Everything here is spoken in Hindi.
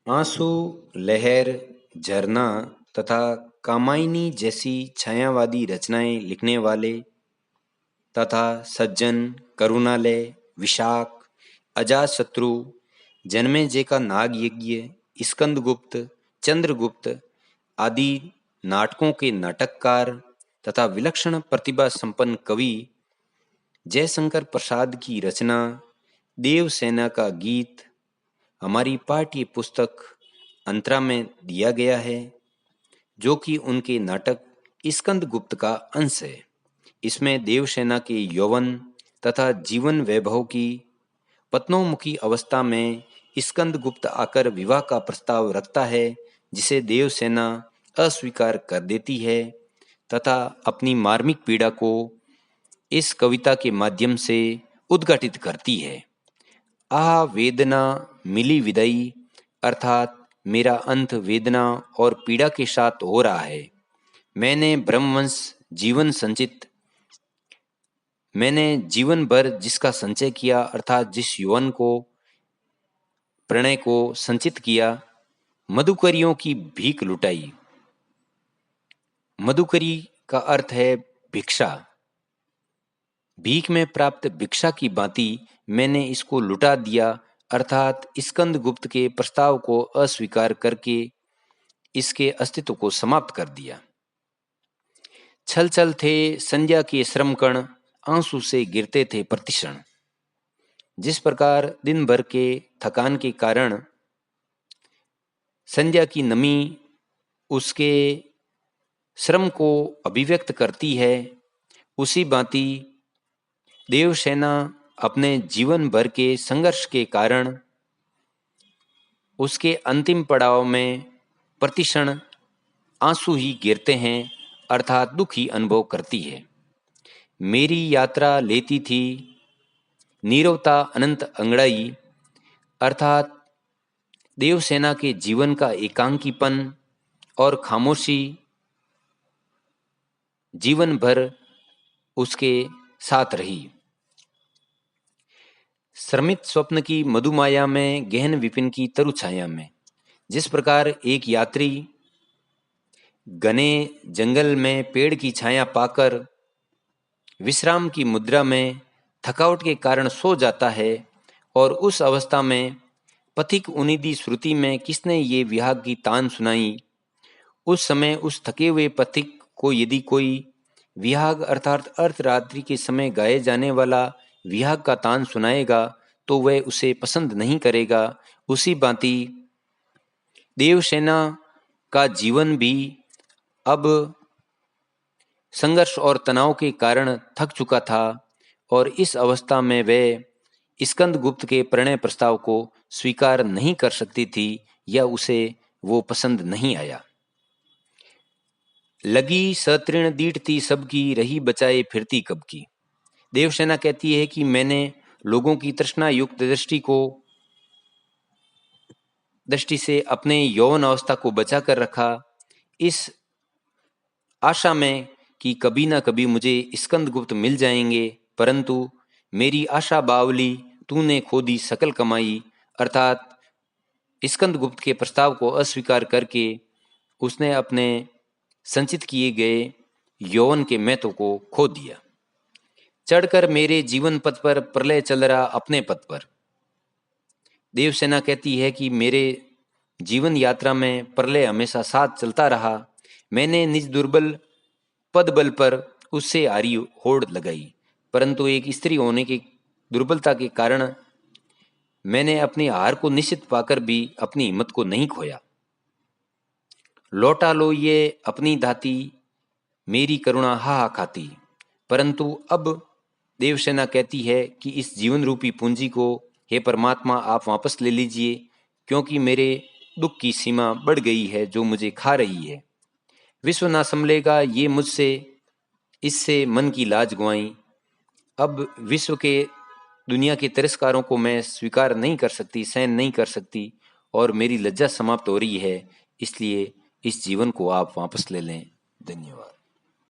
आंसू, लहर, झरना तथा कामायनी जैसी छायावादी रचनाएं लिखने वाले तथा सज्जन, करुणालय, विशाख, अजातशत्रु, जन्मेजय का नाग यज्ञ, स्कंदगुप्त, चंद्रगुप्त आदि नाटकों के नाटककार तथा विलक्षण प्रतिभा संपन्न कवि जयशंकर प्रसाद की रचना देवसेना का गीत हमारी पाठ्य पुस्तक अंतरा में दिया गया है, जो कि उनके नाटक स्कंदगुप्त का अंश है। इसमें देवसेना के यौवन तथा जीवन वैभव की पतनोमुखी अवस्था में स्कंदगुप्त आकर विवाह का प्रस्ताव रखता है, जिसे देवसेना अस्वीकार कर देती है तथा अपनी मार्मिक पीड़ा को इस कविता के माध्यम से उद्घाटित करती है। आह वेदना मिली विदाई, अर्थात मेरा अंत वेदना और पीड़ा के साथ हो रहा है। मैंने ब्रह्मवंश जीवन भर जिसका संचय किया, अर्थात जिस यौवन को प्रणय को संचित किया, मधुकरियों की भीख लुटाई। मधुकरी का अर्थ है भिक्षा। भीख में प्राप्त भिक्षा की भांति मैंने इसको लुटा दिया, अर्थात स्कंदगुप्त के प्रस्ताव को अस्वीकार करके इसके अस्तित्व को समाप्त कर दिया। छल छल थे संध्या के श्रम कण, आंसू से गिरते थे प्रतिक्षण। जिस प्रकार दिन भर के थकान के कारण संध्या की नमी उसके श्रम को अभिव्यक्त करती है, उसी भांति देवसेना अपने जीवन भर के संघर्ष के कारण उसके अंतिम पड़ाव में प्रतिक्षण आंसू ही गिरते हैं, अर्थात दुख ही अनुभव करती है। मेरी यात्रा लेती थी नीरवता अनंत अंगड़ाई, अर्थात देवसेना के जीवन का एकांकीपन और खामोशी जीवन भर उसके साथ रही। श्रमित स्वप्न की मधुमाया में, गहन विपिन की तरु छाया में। जिस प्रकार एक यात्री घने जंगल में पेड़ की छाया पाकर विश्राम की मुद्रा में थकावट के कारण सो जाता है, और उस अवस्था में पथिक उनिदी श्रुति में किसने ये विहाग की तान सुनाई, उस समय उस थके हुए पथिक को यदि कोई विहाग अर्थात अर्धरात्रि के समय गाए जाने वाला विहाग का तान सुनाएगा तो वह उसे पसंद नहीं करेगा। उसी भांति देवसेना का जीवन भी अब संघर्ष और तनाव के कारण थक चुका था, और इस अवस्था में वह स्कंदगुप्त के प्रणय प्रस्ताव को स्वीकार नहीं कर सकती थी, या उसे वो पसंद नहीं आया। लगी सतृण दीठती सबकी, रही बचाए फिरती कब की। देवसेना कहती है कि मैंने लोगों की तृष्णा युक्त दृष्टि से अपने यौवन अवस्था को बचा कर रखा, इस आशा में कि कभी ना कभी मुझे स्कंदगुप्त मिल जाएंगे, परंतु मेरी आशा बावली तूने खो दी सकल कमाई, अर्थात स्कंदगुप्त के प्रस्ताव को अस्वीकार करके उसने अपने संचित किए गए यौवन के महत्व को खो दिया। चढ़कर मेरे जीवन पथ पर प्रलय चल रहा अपने पथ पर। देवसेना कहती है कि मेरे जीवन यात्रा में प्रलय हमेशा साथ चलता रहा। मैंने निज दुर्बल पद बल पर उससे आरी होड़ लगाई, परंतु एक स्त्री होने की दुर्बलता के कारण मैंने अपनी हार को निश्चित पाकर भी अपनी हिम्मत को नहीं खोया। लौटा लो ये अपनी धाती, मेरी करुणा हा हा खाती। परंतु अब देवसेना कहती है कि इस जीवन रूपी पूंजी को हे परमात्मा आप वापस ले लीजिए, क्योंकि मेरे दुख की सीमा बढ़ गई है जो मुझे खा रही है। विश्व ना संभलेगा ये मुझसे, इससे मन की लाज गुआई। अब विश्व के दुनिया के तिरस्कारों को मैं स्वीकार नहीं कर सकती, सहन नहीं कर सकती, और मेरी लज्जा समाप्त हो रही है, इसलिए इस जीवन को आप वापस ले लें। धन्यवाद।